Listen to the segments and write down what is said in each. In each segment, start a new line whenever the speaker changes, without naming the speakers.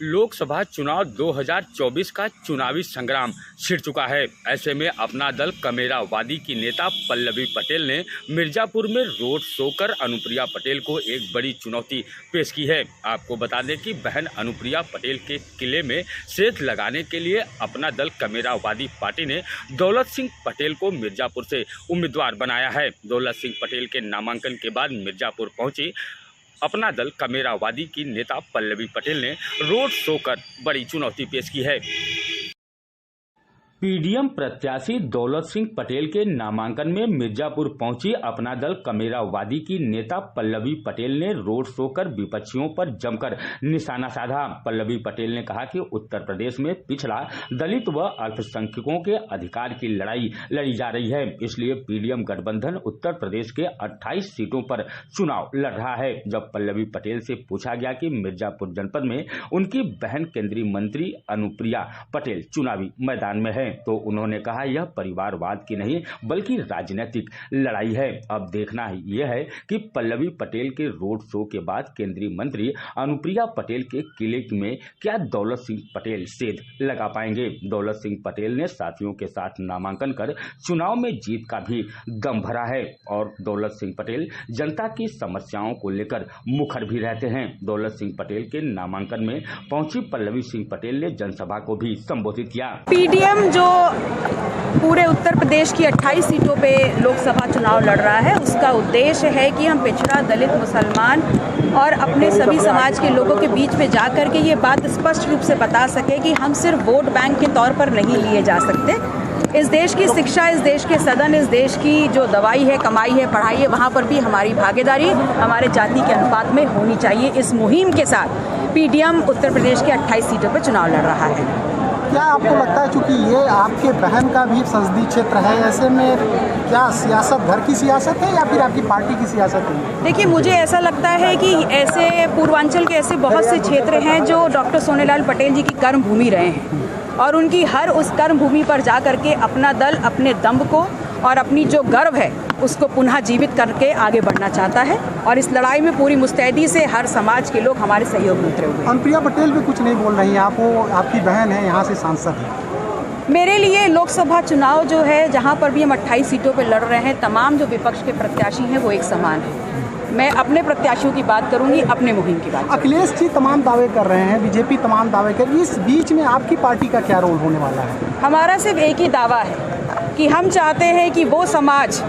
लोकसभा चुनाव 2024 का चुनावी संग्राम छिड़ चुका है। ऐसे में अपना दल कमेरावादी की नेता पल्लवी पटेल ने मिर्जापुर में रोड शो कर अनुप्रिया पटेल को एक बड़ी चुनौती पेश की है। आपको बता दें कि बहन अनुप्रिया पटेल के किले में सेंध लगाने के लिए अपना दल कमेरावादी पार्टी ने दौलत सिंह पटेल को मिर्जापुर से उम्मीदवार बनाया है। दौलत सिंह पटेल के नामांकन के बाद मिर्जापुर पहुंची अपना दल कमेरावादी की नेता पल्लवी पटेल ने रोड शो कर बड़ी चुनौती पेश की है। पीडीएम प्रत्याशी दौलत सिंह पटेल के नामांकन में मिर्जापुर पहुंची अपना दल कमेरावादी की नेता पल्लवी पटेल ने रोड शो कर विपक्षियों पर जमकर निशाना साधा। पल्लवी पटेल ने कहा कि उत्तर प्रदेश में पिछड़ा, दलित व अल्पसंख्यकों के अधिकार की लड़ाई लड़ी जा रही है, इसलिए पीडीएम गठबंधन उत्तर प्रदेश के 28 सीटों पर चुनाव लड़ रहा है। जब पल्लवी पटेल से पूछा गया कि मिर्जापुर जनपद में उनकी बहन केंद्रीय मंत्री अनुप्रिया पटेल चुनावी मैदान में है, तो उन्होंने कहा यह परिवारवाद की नहीं बल्कि राजनीतिक लड़ाई है। अब देखना यह है कि पल्लवी पटेल के रोड शो के बाद केंद्रीय मंत्री अनुप्रिया पटेल के किले में क्या दौलत सिंह पटेल सेंध लगा पाएंगे। दौलत सिंह पटेल ने साथियों के साथ नामांकन कर चुनाव में जीत का भी दम भरा है और दौलत सिंह पटेल जनता की समस्याओं को लेकर मुखर भी रहते हैं। दौलत सिंह पटेल के नामांकन में पहुंची पल्लवी सिंह पटेल ने जनसभा को भी संबोधित किया।
पीडीएम जो पूरे उत्तर प्रदेश की 28 सीटों पे लोकसभा चुनाव लड़ रहा है, उसका उद्देश्य है कि हम पिछड़ा, दलित, मुसलमान और अपने सभी समाज के लोगों के बीच में जा कर के ये बात स्पष्ट रूप से बता सके कि हम सिर्फ वोट बैंक के तौर पर नहीं लिए जा सकते। इस देश की शिक्षा, इस देश के सदन, इस देश की जो दवाई है, कमाई है, पढ़ाई है, वहाँ पर भी हमारी भागीदारी हमारे जाति के अनुपात में होनी चाहिए। इस मुहिम के साथ पीडीएम उत्तर प्रदेश के 28 सीटों पर चुनाव लड़ रहा है।
क्या आपको लगता है, चूंकि ये आपके बहन का भी संसदीय क्षेत्र है, ऐसे में क्या सियासत घर की सियासत है या फिर आपकी पार्टी की सियासत है?
देखिए, मुझे ऐसा लगता है कि ऐसे पूर्वांचल के ऐसे बहुत से क्षेत्र हैं जो डॉक्टर सोनेलाल पटेल जी की कर्म भूमि रहे हैं और उनकी हर उस कर्म भूमि पर जा करके अपना दल अपने दम्भ को और अपनी जो गर्व है उसको पुनः जीवित करके आगे बढ़ना चाहता है और इस लड़ाई में पूरी मुस्तैदी से हर समाज के लोग हमारे सहयोग में उतरे हुए हैं।
अनुप्रिया पटेल भी कुछ नहीं बोल रही हैं, वो आपकी बहन है, यहाँ से सांसद है।
मेरे लिए लोकसभा चुनाव जो है, जहाँ पर भी हम 28 सीटों पर लड़ रहे हैं, तमाम जो विपक्ष के प्रत्याशी हैं वो एक समान है। मैं अपने प्रत्याशियों की बात करूंगी, अपने मुहिम की बात।
अखिलेश जी तमाम दावे कर रहे हैं, बीजेपी तमाम दावे कर रही है, इस बीच में आपकी पार्टी का क्या रोल होने वाला है?
हमारा सिर्फ एक ही दावा है कि हम चाहते हैं कि वो समाज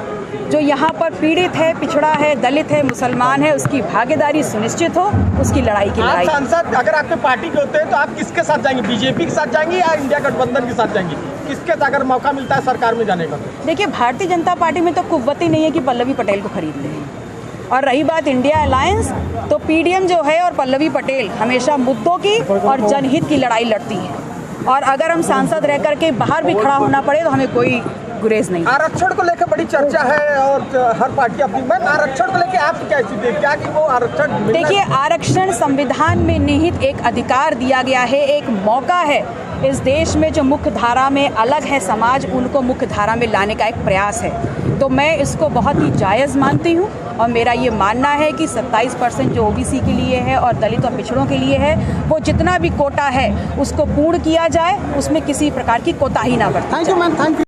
जो यहाँ पर पीड़ित है, पिछड़ा है, दलित है, मुसलमान है, उसकी भागीदारी सुनिश्चित हो, उसकी लड़ाई की लड़ाई।
सांसद अगर आपके पार्टी के होते हैं तो आप किसके साथ जाएंगे? बीजेपी के साथ जाएंगे या इंडिया गठबंधन के साथ जाएंगे? किसके साथ अगर मौका मिलता है सरकार में जाने का?
देखिए, भारतीय जनता पार्टी में तो कुव्वत ही नहीं है कि पल्लवी पटेल को खरीद लें। और रही बात इंडिया अलायंस, तो पीडीएम जो है और पल्लवी पटेल हमेशा मुद्दों की और जनहित की लड़ाई लड़ती है और अगर हम सांसद रह करके बाहर भी खड़ा होना पड़े तो हमें कोई गुरेज नहीं।
आरक्षण को लेकर बड़ी चर्चा है और हर पार्टी अपनी आरक्षण को लेकर आप क्या स्थिति है? क्या कि वो आरक्षण?
देखिए, आरक्षण संविधान में निहित एक अधिकार दिया गया है, एक मौका है। इस देश में जो मुख्य धारा में अलग है समाज, उनको मुख्य धारा में लाने का एक प्रयास है, तो मैं इसको बहुत ही जायज़ मानती हूँ और मेरा ये मानना है कि 27% जो ओबीसी के लिए है और दलित और पिछड़ों के लिए है, वो जितना भी कोटा है उसको पूर्ण किया जाए, उसमें किसी प्रकार की कोताही ना बरती।
Thank you ma'am, thank you.